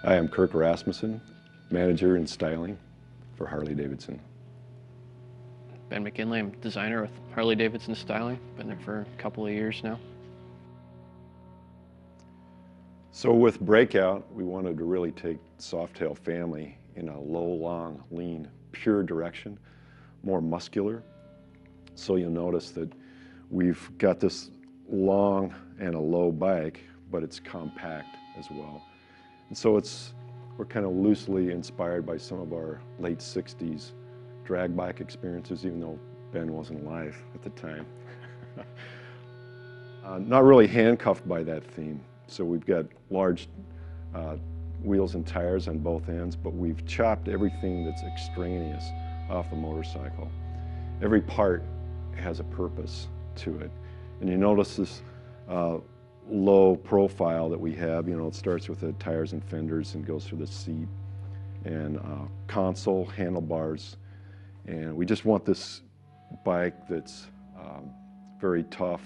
I am Kirk Rasmussen, manager in styling for Harley-Davidson. Ben McKinley, I'm designer with Harley-Davidson Styling. Been there for a couple of years now. So with Breakout, we wanted to really take Softail family in a low, long, lean, pure direction, more muscular. So you'll notice that we've got this long and a low bike, but it's compact as well. And so we're kind of loosely inspired by some of our late 60s drag bike experiences, even though Ben wasn't alive at the time. Not really handcuffed by that theme. So we've got large wheels and tires on both ends, but we've chopped everything that's extraneous off the motorcycle. Every part has a purpose to it. And you notice this low profile that we have. You know, it starts with the tires and fenders and goes through the seat and console, handlebars. And we just want this bike that's very tough,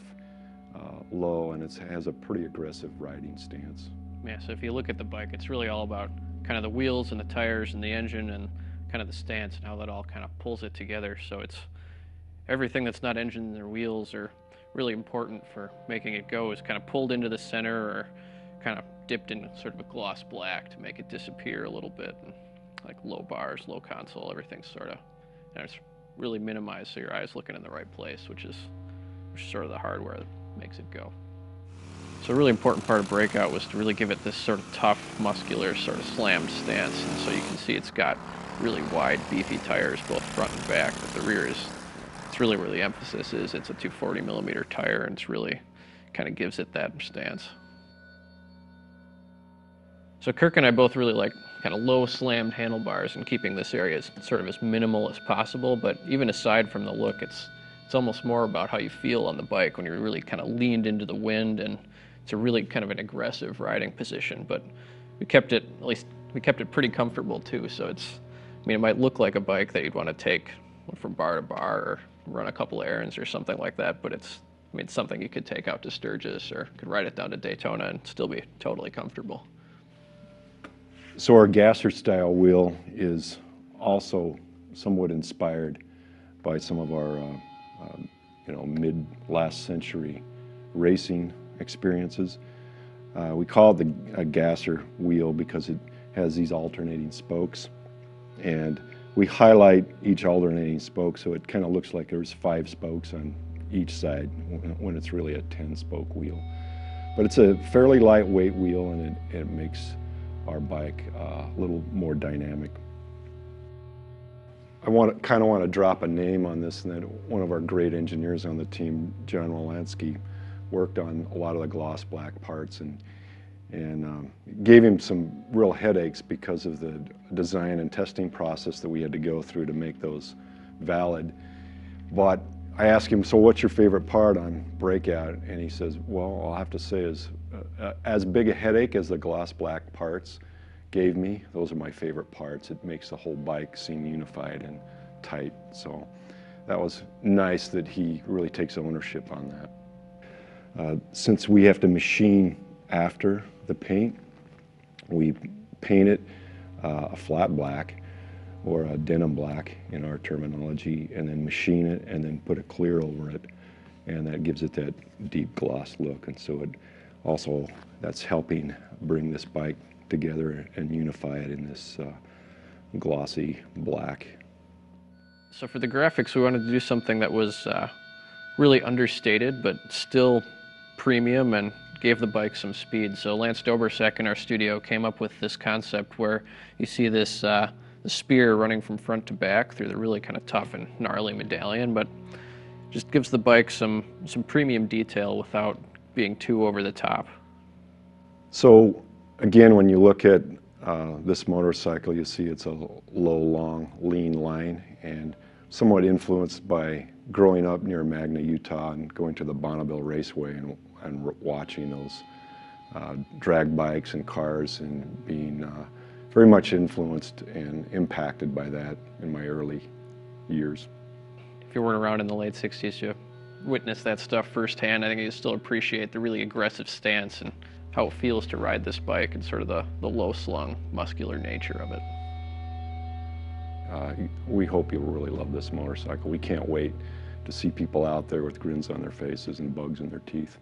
low, and it has a pretty aggressive riding stance. Yeah, so if you look at the bike, it's really all about kind of the wheels and the tires and the engine and kind of the stance and how that all kind of pulls it together. So it's everything that's not engines or wheels are really important for making it go is kind of pulled into the center or kind of dipped in sort of a gloss black to make it disappear a little bit. And like low bars, low console, everything's sort of, and it's really minimized so your eye's looking in the right place, which is sort of the hardware that makes it go. So a really important part of Breakout was to really give it this sort of tough, muscular, sort of slammed stance. And so you can see it's got really wide, beefy tires, both front and back, but the rear is, it's really where the emphasis is. It's a 240 millimeter tire, and it's really kind of gives it that stance. So Kirk and I both really like kind of low slammed handlebars and keeping this area as sort of as minimal as possible, but even aside from the look, it's almost more about how you feel on the bike when you're really kind of leaned into the wind, and it's a really kind of an aggressive riding position, but we kept it, at least we kept it pretty comfortable too. So it's, I mean, it might look like a bike that you'd want to take from bar to bar or run a couple of errands or something like that, but it's, I mean, it's something you could take out to Sturgis or could ride it down to Daytona and still be totally comfortable. So our gasser style wheel is also somewhat inspired by some of our mid last century racing experiences. We call it a gasser wheel because it has these alternating spokes, and we highlight each alternating spoke so it kind of looks like there's 5 spokes on each side when it's really a 10-spoke wheel. But it's a fairly lightweight wheel, and it makes our bike a little more dynamic. I kind of want to drop a name on this, and that one of our great engineers on the team, John Lansky, worked on a lot of the gloss black parts and gave him some real headaches because of the design and testing process that we had to go through to make those valid. But I asked him, so what's your favorite part on Breakout? And he says, well, I'll have to say is as big a headache as the gloss black parts gave me, those are my favorite parts. It makes the whole bike seem unified and tight. So that was nice that he really takes ownership on that. Since we have to machine after the paint, we paint it a flat black or a denim black in our terminology, and then machine it and then put a clear over it, and that gives it that deep gloss look. And so it also, that's helping bring this bike together and unify it in this glossy black. So for the graphics, we wanted to do something that was really understated but still premium and gave the bike some speed. So Lance Dobersek in our studio came up with this concept where you see this the spear running from front to back through the really kind of tough and gnarly medallion, but just gives the bike some premium detail without being too over the top. So again, when you look at this motorcycle, you see it's a low, long, lean line, and somewhat influenced by growing up near Magna, Utah, and going to the Bonneville Raceway and watching those drag bikes and cars and being very much influenced and impacted by that in my early years. If you weren't around in the late 60s, you witnessed that stuff firsthand. I think you still appreciate the really aggressive stance and how it feels to ride this bike and sort of the low-slung, muscular nature of it. We hope you'll really love this motorcycle. We can't wait to see people out there with grins on their faces and bugs in their teeth.